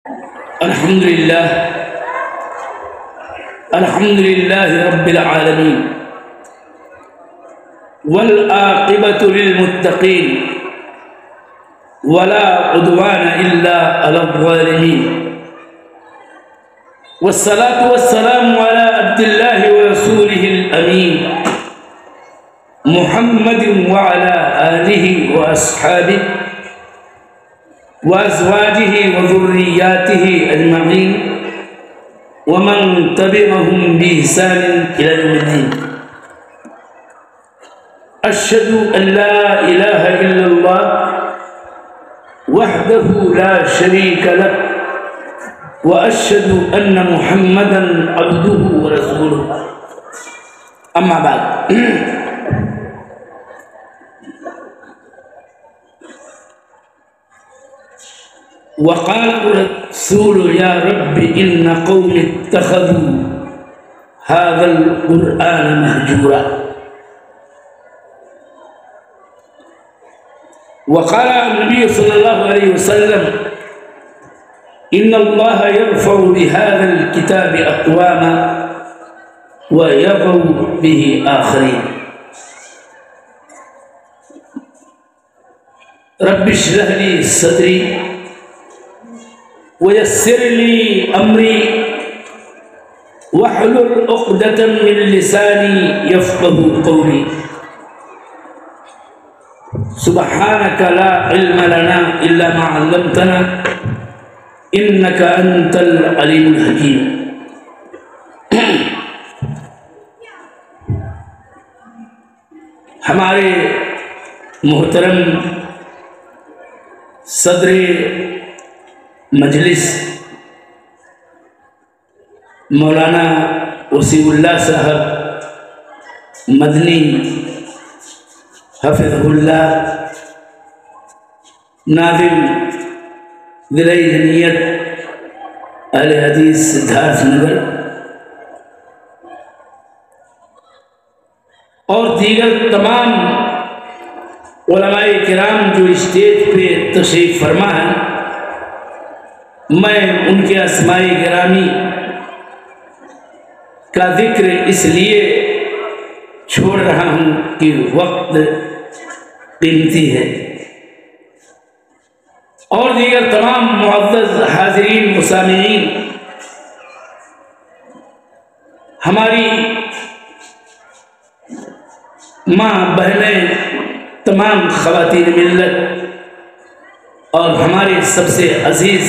الحمد لله رب العالمين والعاقبة للمتقين ولا عدوان إلا على الظالمين والصلاة والسلام على عبد الله ورسوله الأمين محمد وعلى آله وأصحابه وأزواجه وذرياته أجمعين ومن تبعهم بإحسان إلى يوم الدين. أشهد أن لا إله إلا الله وحده لا شريك له وأشهد أن محمدا عبده ورسوله. أما بعد، وقال الرسول يا رب إن قوم اتخذوا هذا القرآن مهجورا. وقال النبي صلى الله عليه وسلم إن الله يرفع بهذا الكتاب أقواما ويضع به آخرين. رب اشرح لي صدري ويسر لي أمري واحلل عقدة من لساني يفقه قولي. سبحانك لا علم لنا إلا ما علمتنا إنك أنت العليم الحكيم. ہمارے محترم صدر مجلس مولانا وسیع اللہ صاحب مدنی حفظہ اللہ، ناظم ضلع جمعیت اہل حدیث سدھارتھ نگر اور دیگر تمام علماء کرام جو اسٹیج پہ تشریف فرما ہیں، میں ان کے اسماء گرامی کا ذکر اس لیے چھوڑ رہا ہوں کہ وقت قیمتی ہے، اور دیگر تمام معزز حاضرین مسامعین، ہماری ماں بہنیں، تمام خواتین ملت اور ہمارے سب سے عزیز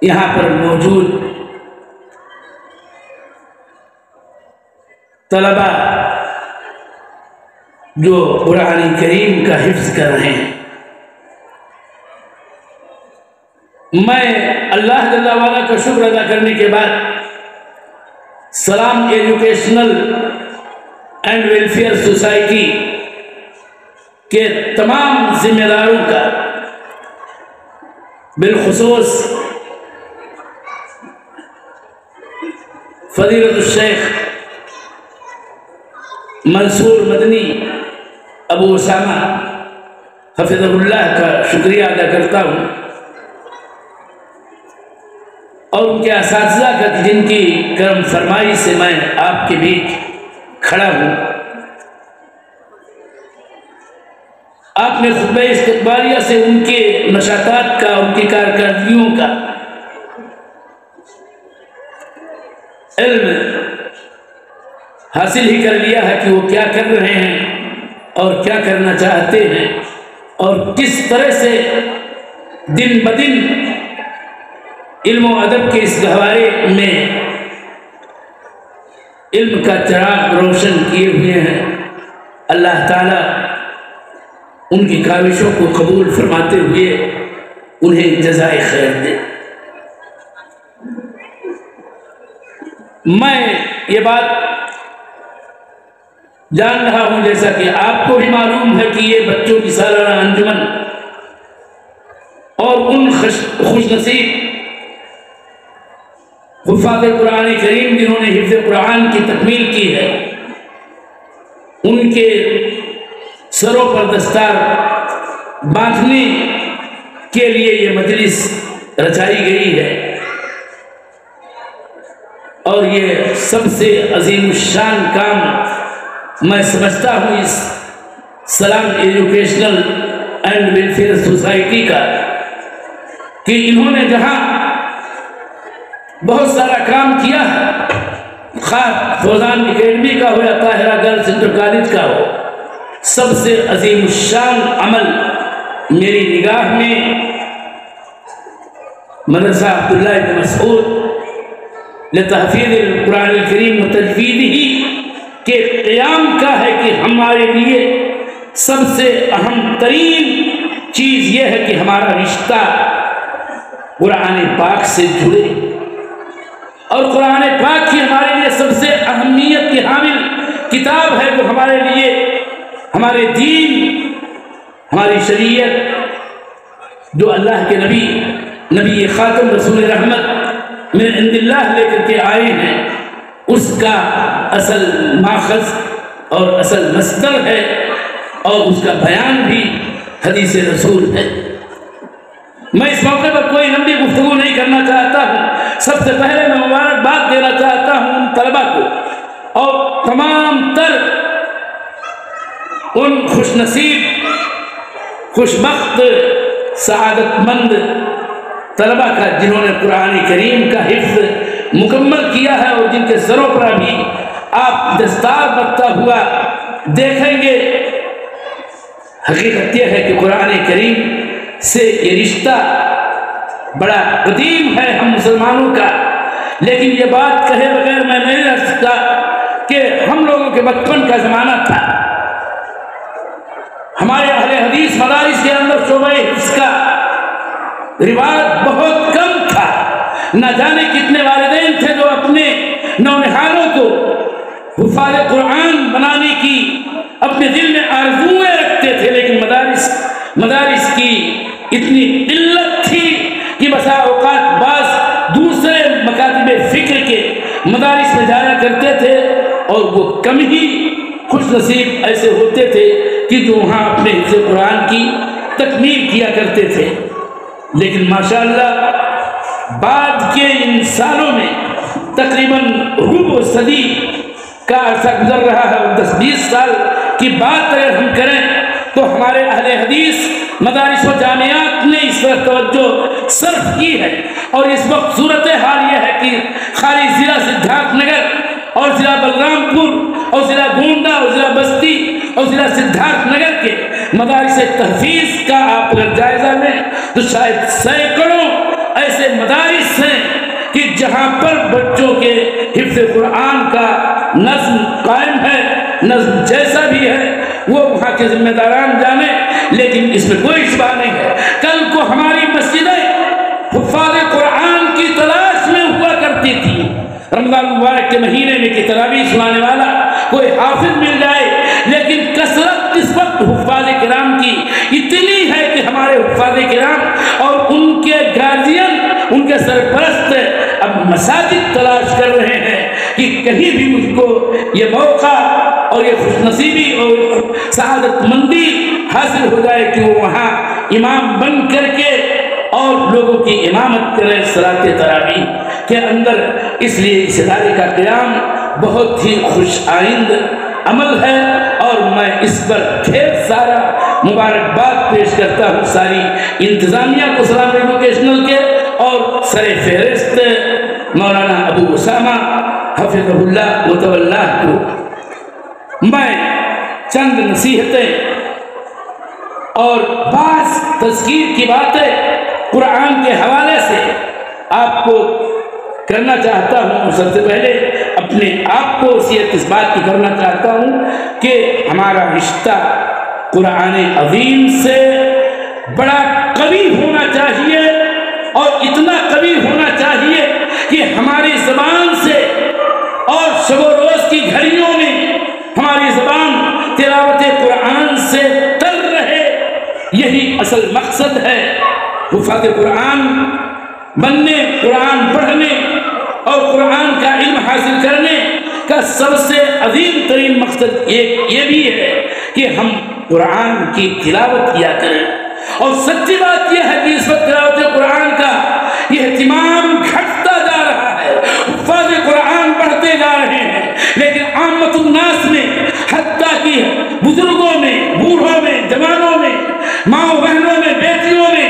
یہاں پر موجود طلبہ جو قرآن کریم کا حفظ کر رہے ہیں، میں اللہ جل وعلا کا شکر ادا کرنے کے بعد سلام ایجوکیشنل اینڈ ویلفیئر سوسائٹی کے تمام ذمہ داروں کا، بالخصوص فضیلت الشیخ منصور مدنی ابو اسامہ حفظہ اللہ کا شکریہ ادا کرتا ہوں، اور ان کے اساتذہ کا جن کی کرم فرمائی سے میں آپ کے بیچ کھڑا ہوں۔ آپ نے خطبہ استقبالیہ سے ان کے نشاطات کا، ان کی کارکردگیوں کا علم حاصل ہی کر لیا ہے کہ وہ کیا کر رہے ہیں اور کیا کرنا چاہتے ہیں، اور کس طرح سے دن بدن علم و ادب کے اس گہوارے میں علم کا چراغ روشن کیے ہوئے ہیں۔ اللہ تعالیٰ ان کی کاوشوں کو قبول فرماتے ہوئے انہیں جزائے خیر دے۔ میں یہ بات جان رہا ہوں، جیسا کہ آپ کو بھی معلوم ہے، کہ یہ بچوں کی سالانہ انجمن اور ان خوش نصیب حفاظ قرآن کریم جنہوں نے حفظ قرآن کی تکمیل کی ہے، ان کے سروں پر دستار باندھنے کے لیے یہ مجلس رچائی گئی ہے، اور یہ سب سے عظیم الشان کام میں سمجھتا ہوں اس سلام ایجوکیشنل اینڈ ویلفیئر سوسائٹی کا، کہ انہوں نے جہاں بہت سارا کام کیا ہے، خواہ فوزان اکیڈمی کا ہو یا طاہرہ گرلز انٹر کالج کا ہو، سب سے عظیم الشان عمل میری نگاہ میں مدرسہ عبداللہ بن مسعود لتحفیظ القرآن الکریم و تجویدہ کے قیام کا ہے، کہ ہمارے لیے سب سے اہم ترین چیز یہ ہے کہ ہمارا رشتہ قرآن پاک سے جڑے، اور قرآن پاک کی ہمارے لیے سب سے اہمیت کی حامل کتاب ہے، جو ہمارے لیے ہمارے دین، ہماری شریعت، جو اللہ کے نبی خاتم رسول رحمت من عند اللہ لے کر کے آئے ہیں، اس کا اصل ماخذ اور اصل مصدر ہے، اور اس کا بیان بھی حدیث رسول ہے۔ میں اس موقع پر کوئی لمبی گفتگو نہیں کرنا چاہتا ہوں، سب سے پہلے میں مبارکباد دینا چاہتا ہوں ان طلبہ کو اور تمام تر ان خوش نصیب، خوش بخت، سعادت مند طلبہ کا جنہوں نے قرآن کریم کا حفظ مکمل کیا ہے، اور جن کے سروں پر ابھی آپ دستار بڑھتا ہوا دیکھیں گے۔ حقیقت یہ ہے کہ قرآن کریم سے یہ رشتہ بڑا قدیم ہے ہم مسلمانوں کا، لیکن یہ بات کہے بغیر میں نہیں رہ سکتا کہ ہم لوگوں کے بچپن کا زمانہ تھا، ہمارے اہل حدیث مدارس کے اندر شعبہ حفظ کا رواج بہت کم تھا، نہ جانے کتنے والدین تھے جو اپنے نونہالوں کو حفاظ قرآن بنانے کی اپنے دل میں آرزوئیں رکھتے تھے، لیکن مدارس کی اتنی قلت تھی کہ بسا اوقات بعض دوسرے مکاتب فکر کے مدارس میں جایا کرتے تھے، اور وہ کم ہی خوش نصیب ایسے ہوتے تھے کہ جو وہاں اپنے حفظ قرآن کی تکمیل کیا کرتے تھے۔ لیکن ماشاءاللہ بعد کے ان سالوں میں تقریباً ربع صدی کا عرصہ گزر رہا ہے، اور 10-20 سال کی بات اگر ہم کریں تو ہمارے اہل حدیث مدارس و جامعات نے اس پر توجہ صرف کی ہے، اور اس وقت صورتحال یہ ہے کہ خالی ضلع سدھارتھ نگر اور ضلع بلرام پور اور ضلع گونڈا اور ضلع بستی اور ضلع سدھارتھ نگر کے مدارس تحفیظ کا آپ اگر جائزہ لیں تو شاید سینکڑوں ایسے مدارس ہیں کہ جہاں پر بچوں کے حفظ قرآن کا نظم قائم ہے، نظم جیسا بھی ہے وہ وہاں کے ذمہ داران جانے، لیکن اس میں کوئی شبہ نہیں ہے کل کو ہماری مسجدیں حفاظ قرآن کی تلاش میں ہوا کرتی تھی۔ رمضان مبارک کے مہینے میں کہ تراویح سنانے والا کوئی حافظ مل جائے، لیکن کثرت اس وقت حفاظ کرام کی اتنی ہے کہ ہمارے حفاظ کرام اور ان کے گارجین، ان کے سرپرست اب مساجد تلاش کر رہے ہیں کہ کہیں بھی اس کو یہ موقع اور یہ خوش نصیبی اور سعادت مندی حاصل ہو جائے کہ وہ وہاں امام بن کر کے اور لوگوں کی امامت کرے صلاۃ تراویح کے اندر۔ اس لیے اس ادارے کا قیام بہت ہی خوش آئند عمل ہے، اور میں اس پر ڈھیر سارا مبارکباد پیش کرتا ہوں ساری انتظامیہ کو سلام ایجوکیشنل کے، اور سر فہرست مولانا ابو اسامہ حفظہ اللہ وتولہ کو میں چند نصیحتیں اور بعض تذکیر کی باتیں قرآن کے حوالے سے آپ کو کرنا چاہتا ہوں۔ سب سے پہلے اپنے آپ کو وصیت اس بات کی کرنا چاہتا ہوں کہ ہمارا رشتہ قرآن عظیم سے بڑا قوی ہونا چاہیے، اور اتنا قوی ہونا چاہیے کہ ہماری زبان سے اور شب و روز کی گھڑیوں میں ہماری زبان تلاوت قرآن سے تر رہے۔ یہی اصل مقصد ہے حفاظ قرآن بننے، قرآن پڑھنے اور قرآن کا علم حاصل کرنے کا سب سے عظیم ترین مقصد یہ بھی ہے کہ ہم قرآن کی تلاوت کیا کریں۔ اور سچی بات یہ ہے کہ اس وقت تلاوت قرآن کا اہتمام گھٹتا جا رہا ہے، حفاظ قرآن بڑھتے جا رہے ہیں، لیکن عامت الناس میں، حتیٰ کہ بزرگوں میں، بوڑھوں میں، جوانوں میں، ماؤں بہنوں میں، بیٹیوں میں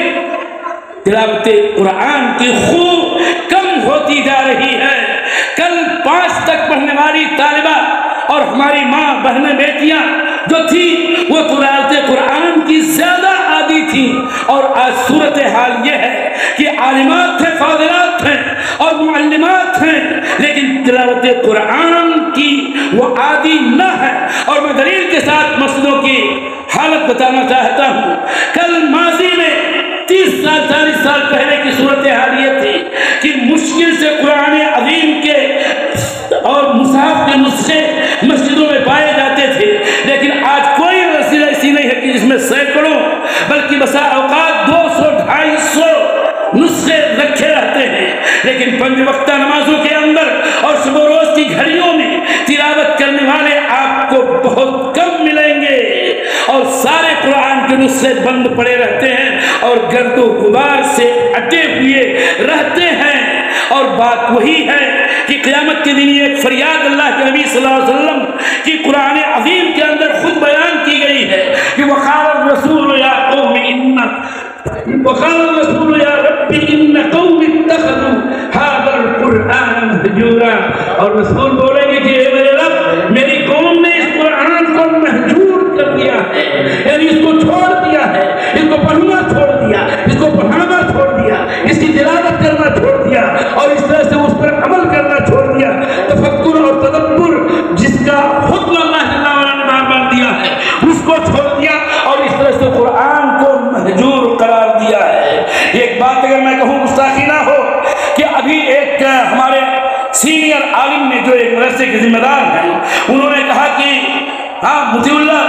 تلاوت قرآن کی خوب کم ہوتی جا رہی ہے۔ کل 5 تک پڑھنے والی طالبہ اور ہماری ماں بہنیں بیٹیاں جو تھی وہ تلاوت قرآن کی زیادہ عادی تھی، اور آج صورتحال یہ ہے کہ عالمات ہیں، فاضلات ہیں اور معلمات ہیں، لیکن تلاوت قرآن کی وہ عادی نہ ہے۔ اور میں دلیل کے ساتھ مسجدوں کی حالت بتانا چاہتا ہوں۔ کل ماضی میں 30 سال 40 سال پہلے کی صورتحال یہ تھی کہ مشکل سے قرآن عظیم کے اور مصحف کے نسخے مسجدوں میں پائے جاتے تھے، لیکن آج کوئی رسول ایسی نہیں ہے کہ جس میں سینکڑوں بلکہ بسا اوقات 200 250 نسخے رکھے رہتے ہیں، لیکن 5 وقتہ نمازوں کے اندر اور صبح و روز کی گھڑیوں میں تلاوت کرنے والے آپ کو بہت کم ملیں گے، اور سارے قرآن کے نسخے بند پڑے رہتے ہیں اور گرد و غبار سے اٹے ہوئے رہتے ہیں۔ اور بات وہی ہے کہ قیامت کے دن ایک فریاد اللہ کے نبی صلی اللہ علیہ وسلم کی قرآن عظیم کے اندر خود بیان کی گئی ہے کہ وقال الرسول یا قوم وقال الرسول یا رب ان قوم اتخذوا هذا القرآن مهجورا، اور رسول بولے گے کہ اے میرے رب میری قوم نے اس قرآن کو مہجور کر دیا ہے، یعنی اس کو چھوڑ دیا ہے، اس کو پڑھنا چھوڑ دیا، اس کو پڑھانا چھوڑ دیا، اس کی تلاوت کرنا چھوڑ دیا، اور اس طرح سے اس پر عمل کرنا چھوڑ دیا۔ تفکر اور تدبر جس کا حکم اللہ نے بار دیا ہے اس کو چھوڑ دیا، اور اس طرح سے قرآن کو مہجور قرار دیا ہے۔ ایک بات اگر میں کہوں گستاخی نہ ہو کہ ابھی ایک ہمارے سینئر عالم نے جو ایک مدرسے کے ذمہ دار ہیں، انہوں نے کہا کہ ہاں مطیع اللہ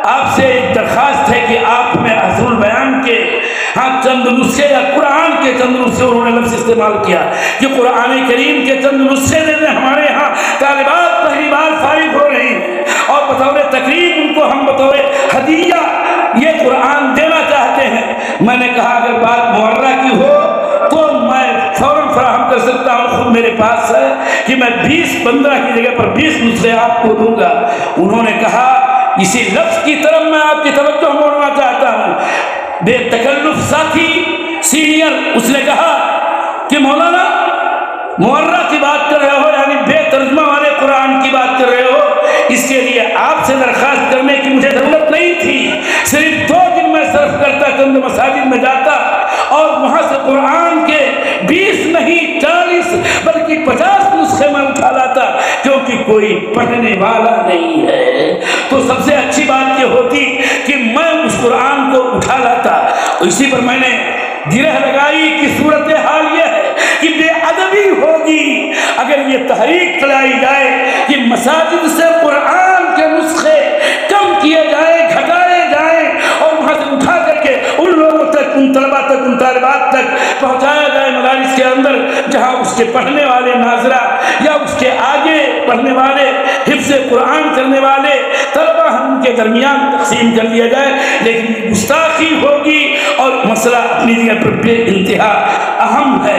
آپ سے ایک درخواست ہے کہ آپ ہمیں حضر البیان کے چند نسخے یا قرآن کے چند نسخے، انہوں نے لفظ استعمال کیا کہ قرآن کریم کے چند نسخے دے دیں، ہمارے ہاں طالبات پہلی بار فارغ ہو رہی ہیں اور بطور تقریب ان کو ہم بطور ہدیہ یہ قرآن دینا چاہتے ہیں۔ میں نے کہا اگر بات معرہ کی ہو تو میں فوراً فراہم کر سکتا ہوں، خود میرے پاس ہے کہ میں 20-15 کی جگہ پر 20 نسخے آپ کو دوں گا۔ انہوں نے کہا اسی لفظ کی طرف میں آپ کی توجہ موڑنا چاہتا ہوں۔ بے تکلف ساتھی سینئر اس نے کہا کہ مولانا معرہ کی بات کر رہے ہو، یعنی بے ترجمہ والے قرآن کی بات کر رہے ہو، اس کے لیے آپ سے درخواست کرنے کی مجھے ضرورت نہیں تھی، صرف 2 دن میں صرف کرتا، چند مساجد میں جاتا اور وہاں سے قرآن کے 20 نہیں 40 بلکہ 50 نسخے میں اٹھا لاتا، کیونکہ کوئی پڑھنے والا نہیں ہے۔ تو سب سے اچھی بات یہ ہوتی کہ میں اس قرآن کو اٹھا لاتا۔ اسی پر میں نے گرہ لگائی کہ صورتحال یہ ہے کہ بے ادبی ہوگی اگر یہ تحریک چلائی جائے کہ مساجد سے قرآن کے نسخے کم کیے جائیں، گھٹائے جائیں، اور وہاں سے اٹھا کر کے ان لوگوں تک، ان طلباء تک، ان طالبات تک پہنچایا جائے مدارس کے اندر جہاں اس کے پڑھنے والے ناظرہ یا اس کے آگے پڑھنے والے حفظ قرآن کرنے والے طلباء ہم کے درمیان تقسیم کر دیا جائے، لیکن گستاخی ہوگی اور مسئلہ اپنی جگہ پر بے انتہا اہم ہے۔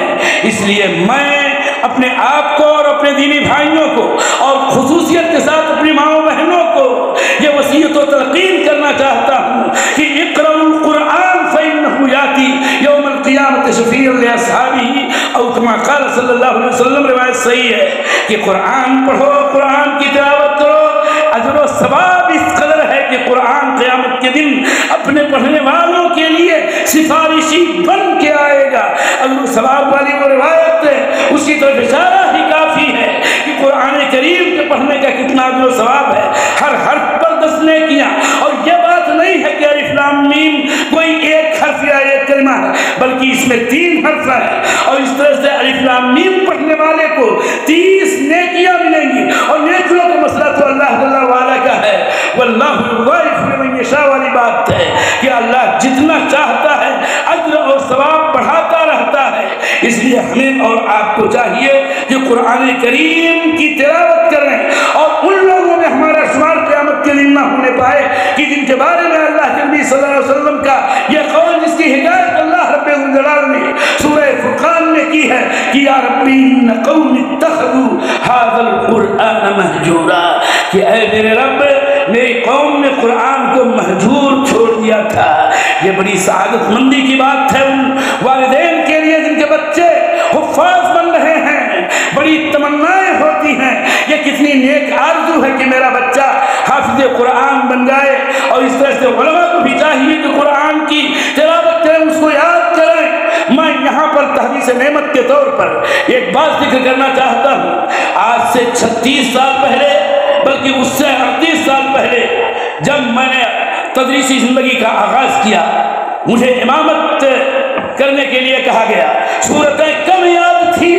اس لیے میں اپنے آپ کو اور اپنے دینی بھائیوں کو اور خصوصیت کے ساتھ اپنی ماؤں بہنوں کو یہ وصیت و تلقین کرنا چاہتا ہوں کہ اقرأوا القرآن فإنه يأتي يوم القيامة شفيعا لأصحابه، او كما قال صلی اللہ علیہ وسلم، روایت صحیح ہے کہ قرآن پڑھو، قرآن کی تلاوت کرو، اجر و ثواب اس قدر ہے کہ قرآن قیامت کے دن اپنے پڑھنے والوں کے لیے سفارشی بن کے آئے گا۔ اجر و ثواب والی وہ روایت ہے، اس کی طرف اشارہ ہی کافی ہے کہ قرآن کریم کے پڑھنے کا کتنا اجر و ثواب ہے۔ ہر حرف پر 10 نیکیاں، اور یہ بات نہیں ہے کہ الف لام میم کوئی ایک حرف یا ایک کلمہ ہے، بلکہ اس میں 3 حرف ہیں، اور اس طرح سے الف لام میم پڑھنے والے کو 30 نیکیاں ملیں گی، اور نیکیوں کا مسئلہ تو اللہ تعالیٰ والا کا ہے، واللہ یضاعف لمن یشاء والی بات ہے کہ اللہ جتنا چاہتا ہے اجر اور ثواب بڑھاتا رہتا ہے۔ اس لیے ہمیں اور آپ کو چاہیے کہ قرآن کریم کی تلاوت کریں، اور ان لوگوں میں ہمارا شمار قیامت کے دن نہ ہونے پائے کہ جن کے بارے میں اللہ کے نبی صلی اللہ علیہ وسلم کا یہ قول، جس کی ہدایت اللہ رب الجلال نے سورہ فرقان میں کی کہ یا ربی ان قوم اتخذوا ھذا القرآن مہجورا، کہ اے میرے رب میری قوم نے قرآن کو مہجور چھوڑ دیا تھا۔ یہ بڑی سعادت مندی کی بات ہے ان والدین کے لیے جن کے بچے حفاظ بن رہے ہیں، بڑی تمنائیں ہوتی ہیں، یہ کتنی نیک آرزو ہے کہ میرا بچہ حافظ قرآن بن جائے، اور اس طرح سے علماء کو بھی چاہیے کہ قرآن کی تلاوت کریں، اس کو یاد کریں۔ میں یہاں پر تحدیث نعمت کے طور پر ایک بات ذکر کرنا چاہتا ہوں۔ آج سے 36 سال پہلے، بلکہ اس سے 38 سال پہلے جب میں نے تدریسی زندگی کا آغاز کیا، مجھے امامت کرنے کے لیے کہا گیا۔ صورتیں کم یاد تھی،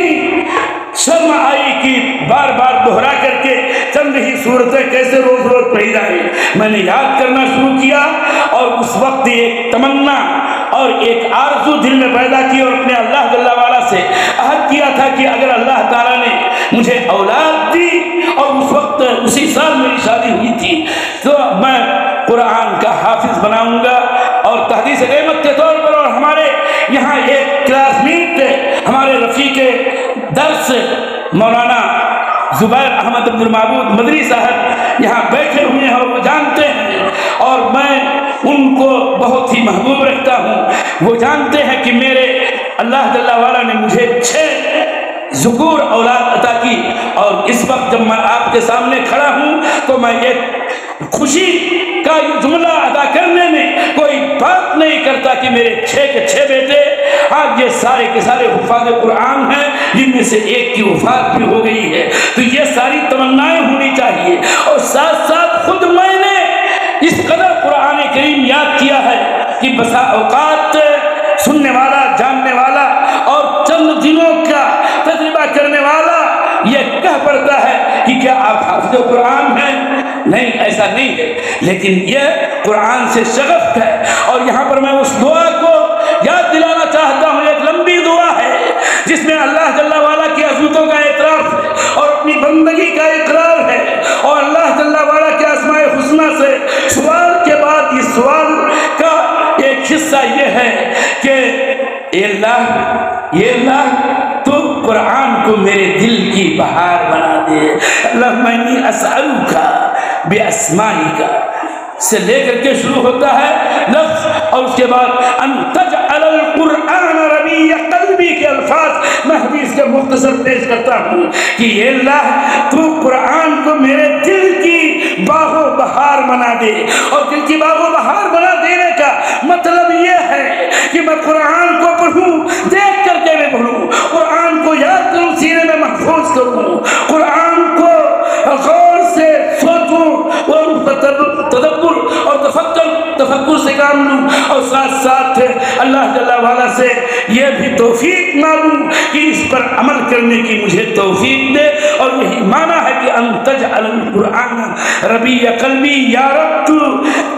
شرم آئی کہ بار بار دہرا کر کے چند ہی صورتیں کیسے روز روز پڑھی جائیں۔ میں نے یاد کرنا شروع کیا، اور اس وقت ایک تمنا اور ایک آرزو دل میں پیدا کی، اور اپنے اللہ جل وعلا سے عہد کیا تھا کہ اگر اللہ تعالیٰ نے مجھے اولاد دی، اور اس وقت اسی سال میری شادی ہوئی تھی، تو میں قرآن کا حافظ بناؤں گا۔ اور تحدیث نعمت کے طور پر، اور ہمارے یہاں ایک کلاس میٹ ہمارے رفیق درس مولانا زبیر احمد عبد المعبود مدری صاحب یہاں بیٹھے ہوئے ہیں، اور وہ جانتے ہیں، اور میں ان کو بہت ہی محبوب رکھتا ہوں۔ وہ جانتے ہیں کہ میرے اللہ جل وعلا نے مجھے 6 ذکور اولاد عطا کی، اور اس وقت جب میں آپ کے سامنے کھڑا ہوں تو میں ایک خوشی کا یہ جملہ ادا کرنے میں کوئی بات نہیں کرتا کہ میرے 6 کے 6 بیٹے آج یہ سارے کے سارے حفاظ قرآن ہیں، جن میں سے ایک کی وفات بھی ہو گئی ہے۔ تو یہ ساری تمنائیں ہونی چاہیے، اور ساتھ ساتھ خود میں نے اس قدر قرآن کریم یاد کیا ہے کہ بسا اوقات سننے والا، جاننے والا اور چند دنوں کا تجربہ کرنے والا یہ کہہ پڑتا ہے کہ کیا آپ حافظ قرآن ہیں؟ نہیں، ایسا نہیں ہے، لیکن یہ قرآن سے شغف ہے۔ اور یہاں پر میں اس دعا کو یاد دلانا چاہتا ہوں، ایک لمبی دعا ہے جس میں اللہ جل وعلا کی عظمتوں کا اعتراف ہے، اور اپنی بندگی کا اقرار ہے، اور اللہ جل وعلا کے اسماء الحسنی سے سوال کے بعد اس سوال کا ایک حصہ یہ ہے کہ اے اللہ تو قرآن کو میرے دل کی بہار بنا دے۔ اللہم انی اسألک باسمائک سے لے کر کے شروع ہوتا ہے لفظ، اور اس کے بعد ان تجعل القرآن ربیع قلبی کے الفاظ میں حدیث کے مختصر پیش کرتا ہوں کہ اے اللہ تو قرآن کو میرے دل کی باغ و بہار بنا دے۔ اور دل کی باغ و بہار بنا دینے کا مطلب یہ ہے کہ میں قرآن کو پڑھوں، دیکھ کر کے میں پڑھوں، قرآن کو یاد کروں، سینے میں محفوظ کروں، قرآن کو غور سے سوچوں، اور تدبر اور تفکر سے کام لوں، اور ساتھ ساتھ اللہ جل وعلا سے یہ بھی توفیق مانگوں کہ اس پر عمل کرنے کی مجھے توفیق دے۔ اور یہی معنی ہے کہ ان تجعل القرآن ربیع قلبی، یا رب تو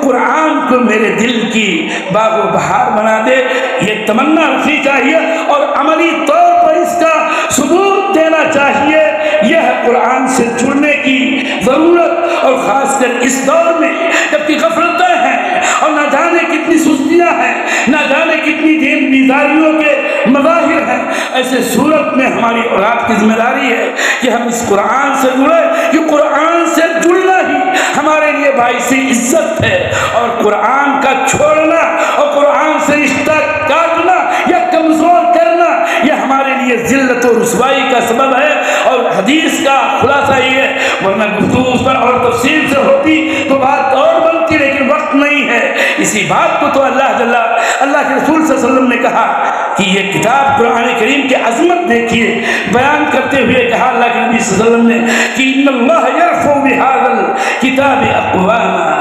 قرآن کو میرے دل کی باغ و بہار بنا دے۔ یہ تمنا رکھنی چاہیے، اور عملی طور پر اس کا ثبوت دینا چاہیے۔ یہ ہے قرآن سے جڑنے کی ضرورت، اور خاص کر اس دور میں جبکہ غفلتیں ہیں، اور نہ جانے کتنی سستیاں ہیں، نہ جانے کتنی دین بیزاریوں کے مظاہر ہیں، ایسے صورت میں ہماری اولاد کی ذمہ داری ہے کہ ہم اس قرآن سے جڑیں، کہ قرآن سے جڑنا ہی ہمارے لیے باعث عزت ہے، اور قرآن کا چھوڑنا اور قرآن سے رشتہ کاٹنا یا کمزور کرنا یہ ہمارے لیے ذلت و رسوائی کا سبب ہے۔ اور حدیث کا خلاصہ یہ ہے، ورنہ گفتگو اس پر اور تفصیل سے ہوتی تو بات اور بنتی، لیکن وقت نہیں ہے۔ اسی بات کو تو اللہ کے رسول صلی اللہ علیہ وسلم نے کہا کہ یہ کتاب قرآن کریم کی عظمت دیکھیے، بیان کرتے ہوئے کہا اللہ کے نبی صلی اللہ علیہ وسلم نے کہ ان اللہ یرفع بہذا الکتاب اقواما،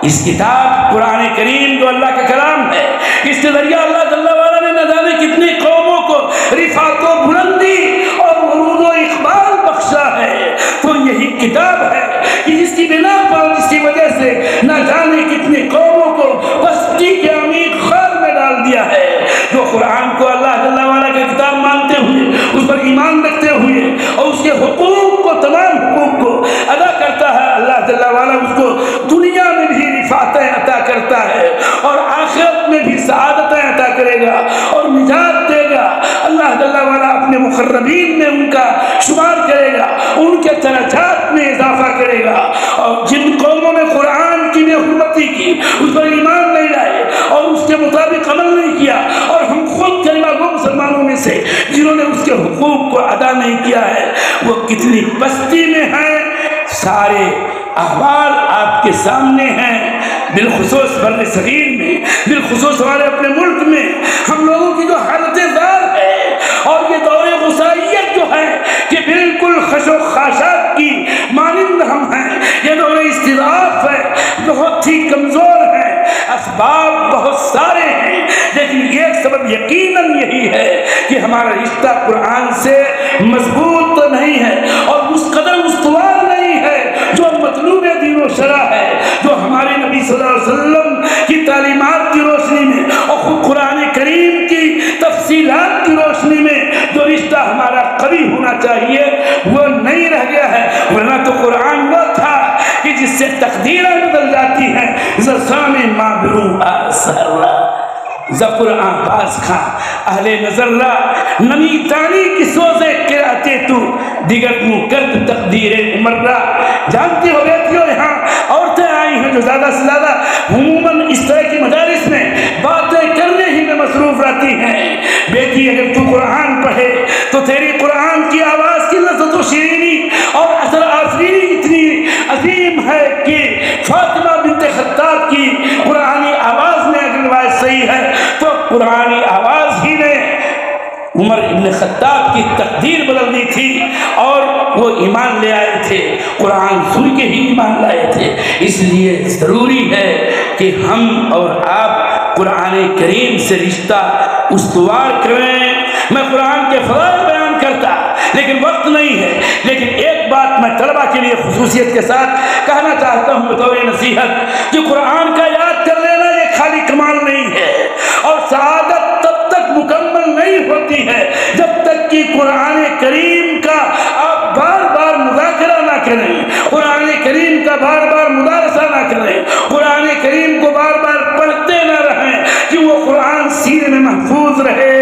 اس کتاب قرآن کریم جو اللہ کا کلام ہے، اس کے ذریعہ اللہ جل وعلا نے نہ جانے کتنی قوموں کو رفعت و بلندی اور عروج و اقبال بخشا ہے۔ تو یہی کتاب ہے کہ جس کی بنا پر، جس کی وجہ سے نہ جانے کتنی قوموں کو پستی کے عمیق خار میں ڈال دیا ہے۔ جو قرآن کو اللہ جل وعلا کا کتاب مانتے ہوئے، اس پر ایمان رکھتے ہوئے، اور اس کے حقوق کو، تمام حقوق کو ادا کرتا ہے، اللہ جل وعلا اس کو دنیا میں بھی رفعتیں عطا کرتا ہے، اور آخرت میں بھی سعادتیں عطا کرے گا اور نجات دے گا۔ اللہ جل وعلا اپنے مقربین میں ان کا شمار کرے گا، ان کے درجات میں اضافہ کرے گا۔ اور جن قوموں نے قرآن کی بے حرمتی کی، اس پر ایمان نہیں لائے اور اس کے مطابق عمل نہیں کیا، اور ہم خود کلمہ گو مسلمانوں میں سے جنہوں نے اس کے حقوق کو ادا نہیں کیا ہے، وہ کتنی پستی میں ہیں۔ سارے احوال آپ کے سامنے ہیں، بالخصوص بر صغیر میں، بالخصوص ہمارے اپنے ملک میں ہم لوگوں کی جو حالت زار ہے، اور یہ دور غصائیت جو ہے کہ بالکل خش و خاشاک کی مانند ہم ہیں، یہ دور استضعاف ہے، بہت ہی کمزور ہے۔ اسباب بہت سارے ہیں، لیکن ایک سبب یقیناً یہی ہے کہ ہمارا رشتہ قرآن سے مضبوط تو نہیں ہے اور اس قدر استوار نہیں ہے جو مطلوب دین و شرع ہے، جو ہمارے نبی صلی اللہ علیہ وسلم کی تعلیمات کی روشنی میں اور خود قرآن کریم کی تفصیلات کی روشنی میں جو رشتہ ہمارا قوی ہونا چاہیے وہ نہیں رہ گیا ہے۔ ورنہ تو قرآن وہ تھا کہ جس سے تقدیریں بدل جاتی ہیں۔ زسام مابرو آسرہ زقرآن باز خان اہل نظرہ نمی تانی کی سوزے کراتے تو دیگر کو کرد تقدیر عمرہ۔ جانتے ہو بیٹیوں، یہاں عورتیں آئی ہیں جو زیادہ سے زیادہ عموماً اس طرح کی مدارس میں باتیں کرنے ہی میں مصروف رہتی ہیں۔ بیٹی اگر تو قرآن پڑھے تو تیری قرآن کی آواز کی لذت و شیرینی اور اثر آفرینی اتنی عظیم ہے کہ فاطمہ بنت خطاب کی قرآنی آواز میں اگر روایت صحیح ہے تو قرآنی آواز ہی نے عمر ابن خطاب کی تقدیر بدل دی تھی، اور وہ ایمان لے آئے تھے، قرآن سن کے ہی ایمان لائے تھے۔ اس لیے ضروری ہے کہ ہم اور آپ قرآن کریم سے رشتہ استوار کریں۔ میں قرآن کے فضائل بیان کرتا لیکن وقت نہیں ہے، لیکن ایک بات میں طلبہ کے لیے خصوصیت کے ساتھ کہنا چاہتا ہوں بطور نصیحت کہ قرآن کا یاد کر لینا یہ خالی کمال نہیں ہے، اور سعادت تب تک مکمل نہیں ہوتی ہے جب تک کہ قرآن کریم کا آپ بار بار مذاکرہ نہ کریں، قرآن کریم کا بار بار مدارسہ نہ کریں، قرآن کریم کو بار بار پڑھتے نہ رہیں کہ وہ قرآن سینے میں محفوظ رہے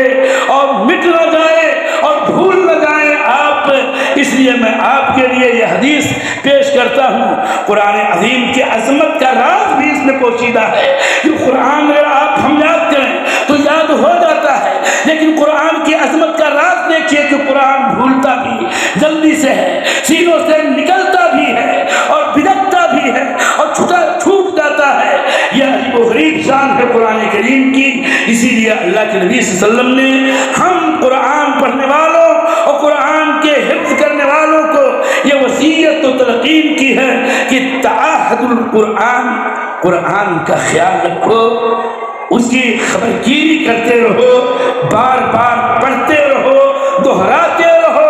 اور مٹ نہ جائے اور بھول نہ جائیں آپ۔ اس لیے میں آپ کے لیے یہ حدیث پیش کرتا ہوں۔ قرآن عظیم کی عظمت کا راز بھی اس میں پوشیدہ ہے کہ قرآن اگر آپ ہم یاد کریں تو یاد ہو جاتا ہے، لیکن قرآن کی عظمت کا راز دیکھیے کہ قرآن بھولتا بھی جلدی سے ہے، سینوں سے نکلتا بھی ہے اور بھٹکتا بھی ہے اور چھوٹ جاتا ہے۔ یہ عجیب و غریب شان ہے قرآن کریم کی۔ اسی لیے اللہ کے نبی صلی اللہ علیہ وسلم نے ہم قرآن پڑھنے والوں اور قرآن کے حفظ کرنے والوں کو یہ وصیت و تلقین کی ہے کہ تعاہد القرآن، قرآن کا خیال رکھو، اس کی خبرگیری کرتے رہو، بار بار پڑھتے رہو، دہراتے رہو۔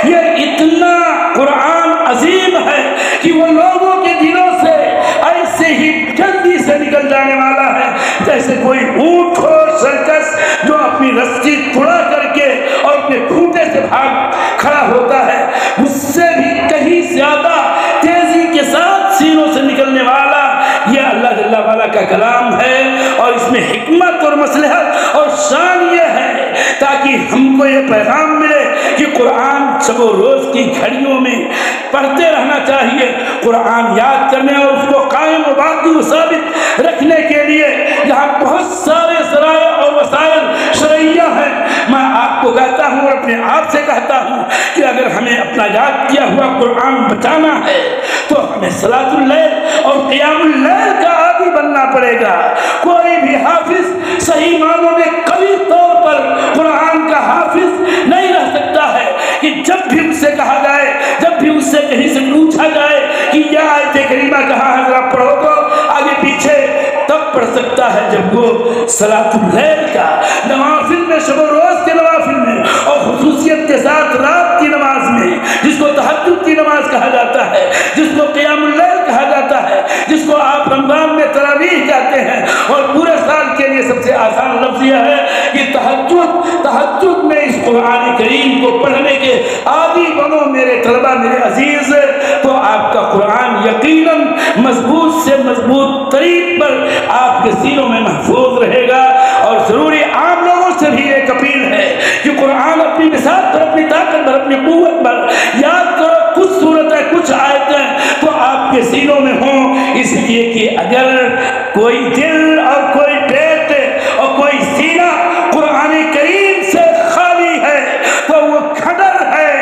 یہ اتنا قرآن عظیم ہے کہ وہ لوگوں کے دلوں سے ایسے ہی جلدی سے نکل جانے والا ہے جیسے کوئی اونٹ ہو سرکس جو اپنی رسی تڑا کر کے اور اپنے کھوٹے سے بھاگ کھڑا ہوتا ہے، اس سے بھی کہیں زیادہ تیزی کے ساتھ سینوں سے نکلنے والا یہ اللہ جل وعلا کا کلام ہے۔ اور اس میں حکمت اور مصلحت اور شان یہ ہے تاکہ ہم کو یہ پیغام ملے کہ قرآن شب و روز کی گھڑیوں میں پڑھتے رہنا چاہیے۔ قرآن یاد کرنے اور اس کو قائم و باقی و ثابت رکھنے کے لیے یہاں بہت سارے ذرائع اور وسائل شرعیہ ہیں۔ میں آپ کو کہتا ہوں اور اپنے آپ سے کہتا ہوں کہ اگر ہمیں اپنا یاد کیا ہوا قرآن بچانا ہے تو ہمیں صلاۃ اللیل اور قیام اللیل کا عادی بننا پڑے گا۔ کوئی بھی حافظ صحیح معنوں میں قوی طور پر قرآن کا حافظ نہیں رہ سکتا ہے کہ جب بھی اس سے کہا جائے، جب بھی اس سے کہیں سے پوچھا جائے کہ یہ آیت کریمہ کہاں ہے ذرا پڑھو تو آگے پیچھے تب پڑھ سکتا ہے جب وہ صلاۃ اللیل کا نوافل میں، شب و روز کے نوافل میں اور خصوصیت کے ساتھ رات کی نماز میں، جس کو تہجد کی نماز کہا جاتا ہے، جس کو قیام اللیل کہا جاتا ہے، جس کو آپ رمضان میں تراویح کہتے ہیں، اور پورے سال کے لیے سب سے آسان لفظ یہ ہے کہ تہجد میں اس قرآن کریم کو پڑھنے کے عادی بنو میرے طلبہ، میرے عزیز، تو آپ کا قرآن یقیناً مضبوط سے مضبوط طریق پر آپ کے سینوں میں محفوظ رہے گا۔ اور ضروری عام لوگوں سے بھی ایک اپیل ہے کہ قرآن اپنی بساط پر اپنی اپنی قوت پر یاد کرو، کچھ صورتیں کچھ آیتیں تو آپ کے سینوں میں ہوں، اس لیے کہ اگر کوئی دل اور کوئی پیٹ اور کوئی سینہ قرآن کریم سے خالی ہے تو وہ کھڈر ہے۔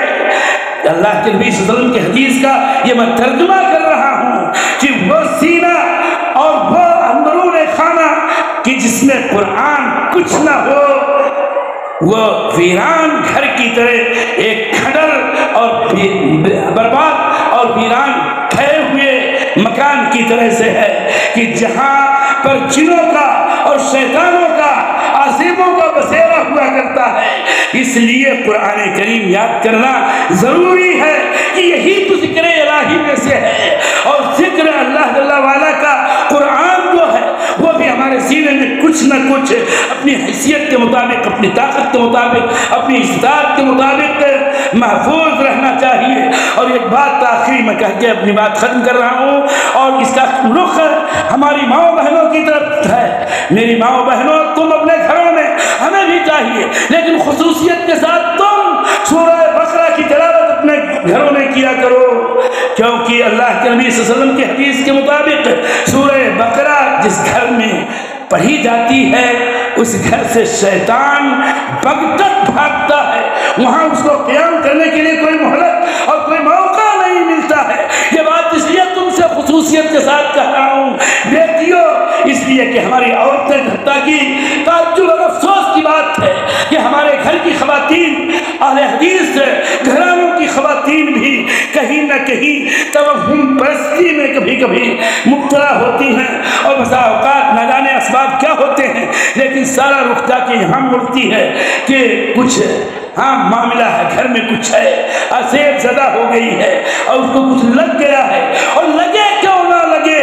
اللہ کے نبی صلی اللہ علیہ وسلم کی حدیث کا یہ میں ترجمہ کر رہا ہوں کہ وہ سینہ اور وہ اندرون خانہ کہ جس میں قرآن کچھ نہ ہو، وہ ویران گھر کی طرح ایک کھڈر اور برباد اور ویران کھڑے ہوئے مکان کی طرح سے ہے کہ جہاں پر جنوں کا اور شیطانوں کا عاصموں کا بسیرا ہوا کرتا ہے۔ اس لیے قرآن کریم یاد کرنا ضروری ہے کہ یہی تو ذکر الہی میں سے ہے، اور ذکر اللہ جل وعلا کا قرآن جو ہے وہ بھی ہمارے سینے میں کچھ نہ کچھ اپنی حیثیت کے مطابق، اپنی طاقت کے مطابق، اپنی استطاعت کے مطابق محفوظ رہنا چاہیے۔ اور ایک بات آخری میں کہہ کے اپنی بات ختم کر رہا ہوں، اور اس کا رخ ہماری ماؤں بہنوں کی طرف ہے۔ میری ماؤں بہنوں، تم اپنے گھروں میں، ہمیں بھی چاہیے لیکن خصوصیت کے ساتھ تم سورہ بقرہ کی تلاوت اپنے گھروں میں کیا کرو، کیونکہ اللہ کے نبی صلی اللہ علیہ وسلم کی حدیث کے مطابق سورہ بقرہ جس گھر میں پڑھی جاتی ہے اس گھر سے شیطان بغتت بھاگتا ہے، وہاں اس کو قیام کرنے کے لیے کوئی مہلت اور کوئی موقع نہیں ملتا ہے۔ یہ بات اس لیے تم سے خصوصیت کے ساتھ کہہ رہا ہوں بیٹیوں، اس لیے کہ ہماری عورتیں، حتیٰ کی تعجب اور افسوس کی بات ہے کہ ہمارے گھر کی خواتین، اہل حدیث گھرانوں کی خواتین بھی کہیں نہ کہیں توہم پرستی میں کبھی کبھی مبتلا ہوتی ہیں، اور بسا اوقات نہ جانے اسباب کیا ہوتے ہیں، لیکن سارا رخ جا کے یہاں مڑتی ہے کہ کچھ معاملہ ہے، گھر میں کچھ ہے، آسیب زدہ ہو گئی ہے اور اس کو کچھ لگ گیا ہے، اور لگے کیوں نہ لگے،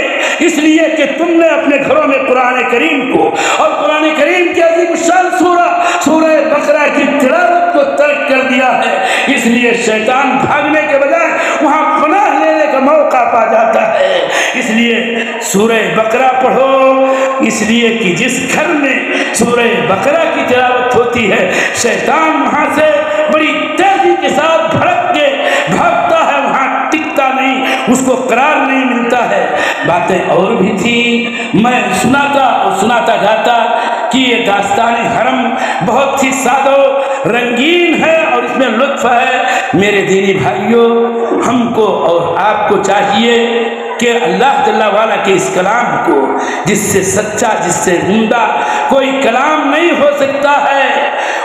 اس لیے کہ تم نے اپنے گھروں میں قرآن کریم کو اور قرآن کریم کی عظیم الشان سورہ بقرہ کی تلاوت کو ترک کر دیا ہے۔ اس لیے شیطان بھاگنے کے بجائے وہاں پناہ لینے کا موقع پا جاتا ہے۔ اس لیے سورہ بقرہ پڑھو، اس لیے کہ جس گھر میں سورہ بقرہ کی تلاوت ہوتی ہے شیطان وہاں سے بڑی تیزی کے ساتھ بھڑک کے بھاگتا ہے، وہاں ٹکتا نہیں، اس کو قرار نہیں ملتا ہے۔ باتیں اور بھی تھی، میں سناتا جاتا کہ یہ داستان حرم بہت ہی سادہ رنگین ہے اور اس میں لطف ہے۔ میرے دینی بھائیوں، ہم کو اور آپ کو چاہیے کہ اللہ جل وعلا کے اس کلام کو، جس سے سچا، جس سے عمدہ کوئی کلام نہیں ہو سکتا ہے،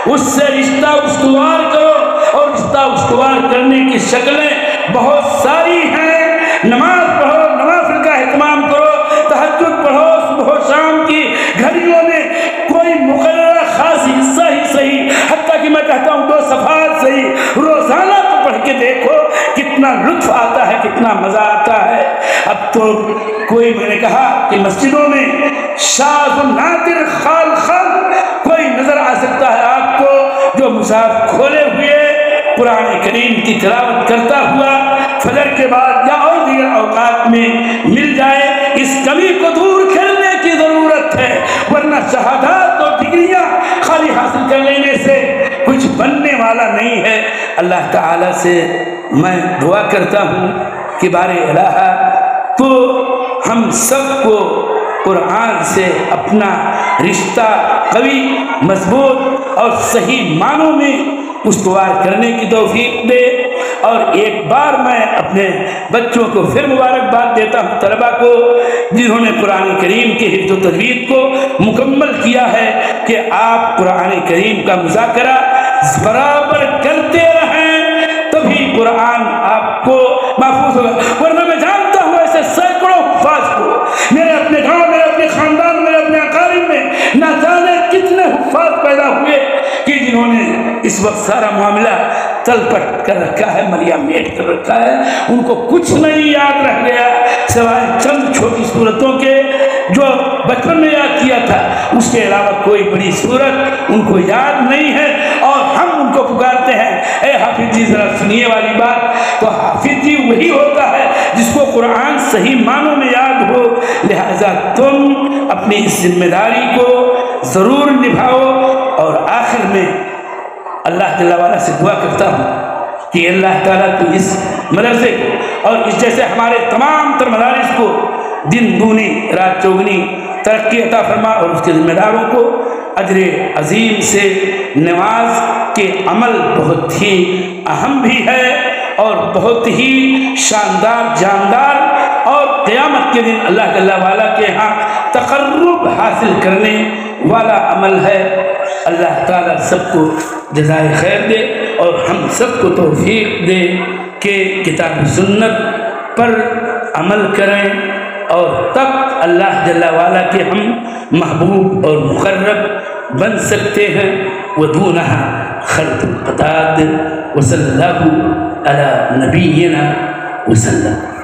اس سے رشتہ استوار کرو، اور رشتہ استوار کرنے کی شکلیں بہت ساری ہیں۔ نماز پڑھو، نوافل کا اہتمام کرو، تہجد پڑھو صبح و شام کی گھڑیوں میں، کوئی مقررہ خاص حصہ ہی صحیح، حتیٰ کہ میں کہتا ہوں 2 صفحات صحیح روزانہ تو پڑھ کے دیکھو، کتنا لطف آتا ہے، کتنا مزہ آتا ہے۔ اب تو کوئی، میں نے کہا کہ مسجدوں میں شاذ و نادر خال کوئی نظر آ سکتا ہے آپ کو جو مصحف کھولے ہوئے قرآن کریم کی تلاوت کرتا ہوا فجر کے بعد یا اور دیگر اوقات میں مل جائے۔ اس کمی کو دور کرنے کی ضرورت ہے، ورنہ شہادات اور ڈگریاں خالی حاصل کر لینے سے کچھ بننے والا نہیں ہے۔ اللہ تعالی سے میں دعا کرتا ہوں کہ بار الہ تو ہم سب کو قرآن سے اپنا رشتہ قوی، مضبوط اور صحیح معنوں میں استوار کرنے کی توفیق دے۔ اور ایک بار میں اپنے بچوں کو پھر مبارکباد دیتا ہوں، طلبہ کو جنہوں نے قرآن کریم کی حفظ و تجوید کو مکمل کیا ہے، کہ آپ قرآن کریم کا مذاکرہ برابر کرتے رہیں، تبھی قرآن آپ کو محفوظ ہوگا۔ ورنہ میں جانتا ہوں ایسے سینکڑوں حفاظ کو، میرے اپنے گاؤں میں، اپنے خاندان میں، اپنے اقارب میں نہ جانے کتنے حفاظ پیدا ہوئے کہ جنہوں نے اس وقت سارا معاملہ تل پٹ کر رکھا ہے، مریا میٹ کر رکھا ہے، ان کو کچھ نہیں یاد رہ گیا سوائے چند چھوٹی صورتوں کے جو بچپن میں یاد کیا تھا، اس کے علاوہ کوئی بڑی صورت ان کو یاد نہیں ہے۔ اور ہم ان کو پکارتے ہیں، اے حافظ جی ذرا سنیے والی بات، تو حافظ جی وہی ہوتا ہے جس کو قرآن صحیح معنوں میں یاد ہو۔ لہذا تم اپنی اس ذمہ داری کو ضرور نبھاؤ۔ اور آخر میں اللہ جل وعلا سے دعا کرتا ہوں کہ اللہ تعالیٰ تو اس مدرسے کو اور اس جیسے ہمارے تمام تر مدارس کو دن دونی رات چوگنی ترقی عطا فرما، اور اس کے ذمہ داروں کو اجر عظیم سے نواز کے عمل بہت ہی اہم بھی ہے اور بہت ہی شاندار جاندار، اور قیامت کے دن اللہ جل وعلا کے ہاں تقرب حاصل کرنے والا عمل ہے۔ اللہ تعالیٰ سب کو جزائے خیر دے اور ہم سب کو توفیق دے کہ کتاب و سنت پر عمل کریں، اور تب اللہ جل وعلا کے ہم محبوب اور مقرب بن سکتے ہیں۔ وَدُونَهَا خَلْقُ الْقَتَادِ وَصَلَّى اللَّهُ عَلَى نَبِيِّنَا وَسَلَّمَ۔